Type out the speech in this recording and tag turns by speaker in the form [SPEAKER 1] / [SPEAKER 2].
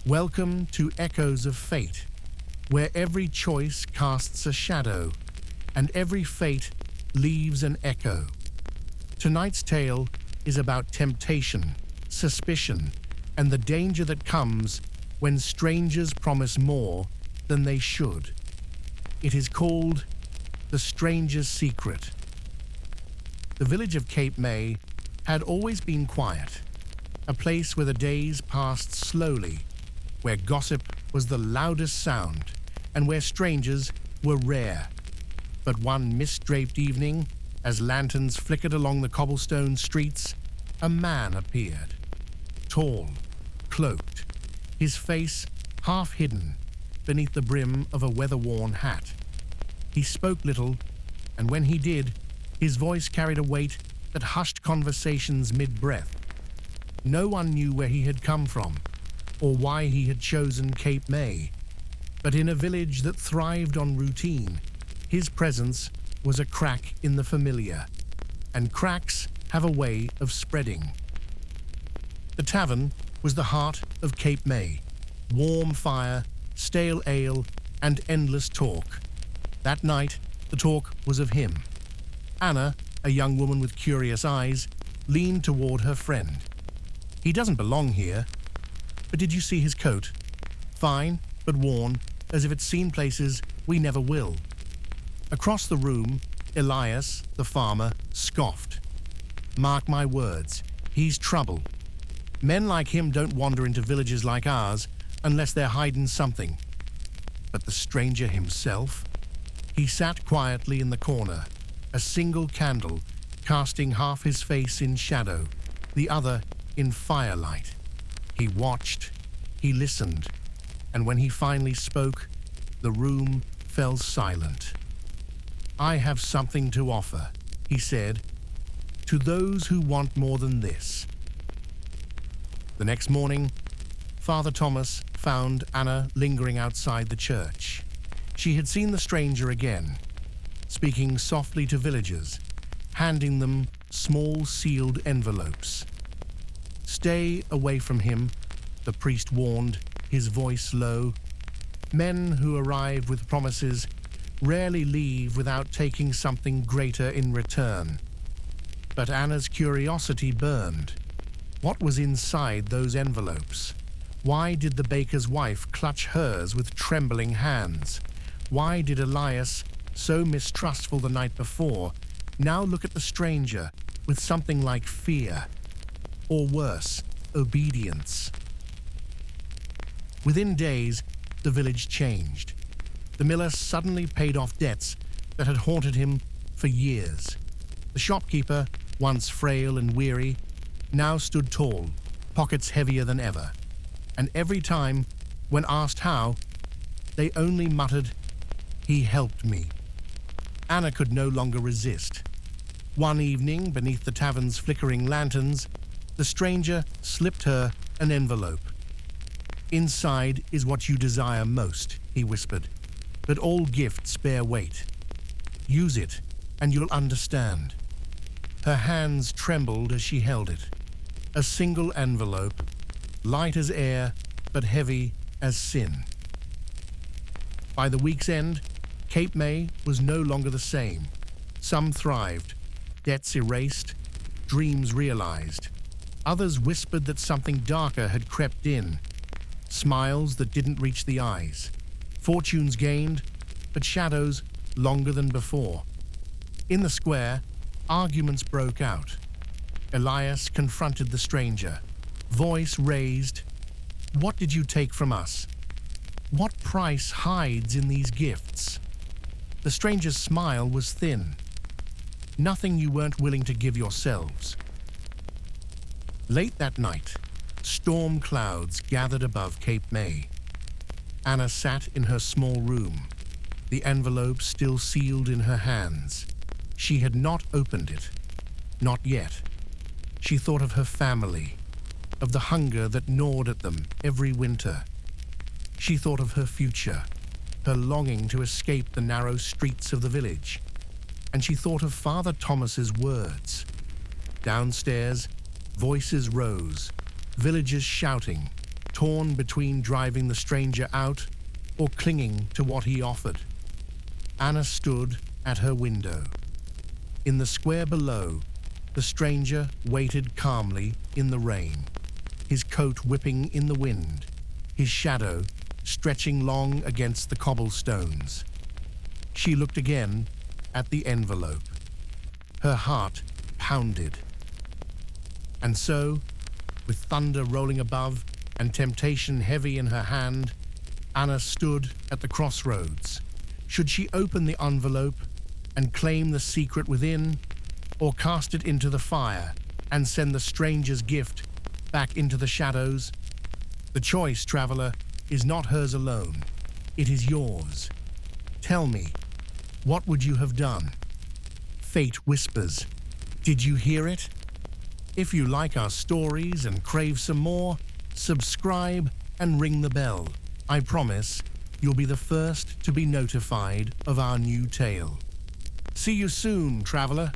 [SPEAKER 1] Welcome to Echoes of Fate, where every choice casts a shadow, and every fate leaves an echo. Tonight's tale is about temptation, suspicion, and the danger that comes when strangers promise more than they should. It is called The Stranger's Secret. The village of Cape May had always been quiet, a place where the days passed slowly, where gossip was the loudest sound, and where strangers were rare. But one mist-draped evening, as lanterns flickered along the cobblestone streets, a man appeared. Tall, cloaked, his face half hidden beneath the brim of a weather-worn hat. He spoke little, and when he did, his voice carried a weight that hushed conversations mid-breath. No one knew where he had come from, or why he had chosen Cape May, but in a village that thrived on routine, his presence was a crack in the familiar, and cracks have a way of spreading. The tavern was the heart of Cape May. Warm fire, stale ale, and endless talk. That night, the talk was of him. Anna, a young woman with curious eyes, leaned toward her friend. "He doesn't belong here. But did you see his coat? Fine, but worn, as if it's seen places we never will." Across the room, Elias, the farmer, scoffed. "Mark my words, he's trouble. Men like him don't wander into villages like ours unless they're hiding something." But the stranger himself? He sat quietly in the corner, a single candle casting half his face in shadow, the other in firelight. He watched, he listened, and when he finally spoke, the room fell silent. "I have something to offer," he said, "to those who want more than this." The next morning, Father Thomas found Anna lingering outside the church. She had seen the stranger again, speaking softly to villagers, handing them small sealed envelopes. "Stay away from him," the priest warned, his voice low. "Men who arrive with promises rarely leave without taking something greater in return." But Anna's curiosity burned. What was inside those envelopes? Why did the baker's wife clutch hers with trembling hands? Why did Elias, so mistrustful the night before, now look at the stranger with something like fear? Or worse, obedience? Within days, the village changed. The miller suddenly paid off debts that had haunted him for years. The shopkeeper, once frail and weary, now stood tall, pockets heavier than ever. And every time, when asked how, they only muttered, "He helped me." Anna could no longer resist. One evening, beneath the tavern's flickering lanterns, the stranger slipped her an envelope. "Inside is what you desire most," he whispered, "but all gifts bear weight. Use it, and you'll understand." Her hands trembled as she held it. A single envelope, light as air, but heavy as sin. By the week's end, Cape May was no longer the same. Some thrived, debts erased, dreams realized. Others whispered that something darker had crept in. Smiles that didn't reach the eyes. Fortunes gained, but shadows longer than before. In the square, arguments broke out. Elias confronted the stranger, voice raised. "What did you take from us? What price hides in these gifts?" The stranger's smile was thin. "Nothing you weren't willing to give yourselves." Late that night, storm clouds gathered above Cape May. Anna sat in her small room, the envelope still sealed in her hands. She had not opened it. Not yet. She thought of her family, of the hunger that gnawed at them every winter. She thought of her future, her longing to escape the narrow streets of the village. And she thought of Father Thomas's words. Downstairs, voices rose, villagers shouting, torn between driving the stranger out or clinging to what he offered. Anna stood at her window. In the square below, the stranger waited calmly in the rain, his coat whipping in the wind, his shadow stretching long against the cobblestones. She looked again at the envelope. Her heart pounded. And so, with thunder rolling above and temptation heavy in her hand, Anna stood at the crossroads. Should she open the envelope and claim the secret within, or cast it into the fire and send the stranger's gift back into the shadows? The choice, traveler, is not hers alone. It is yours. Tell me, what would you have done? Fate whispers. Did you hear it? If you like our stories and crave some more, subscribe and ring the bell. I promise you'll be the first to be notified of our new tale. See you soon, traveler.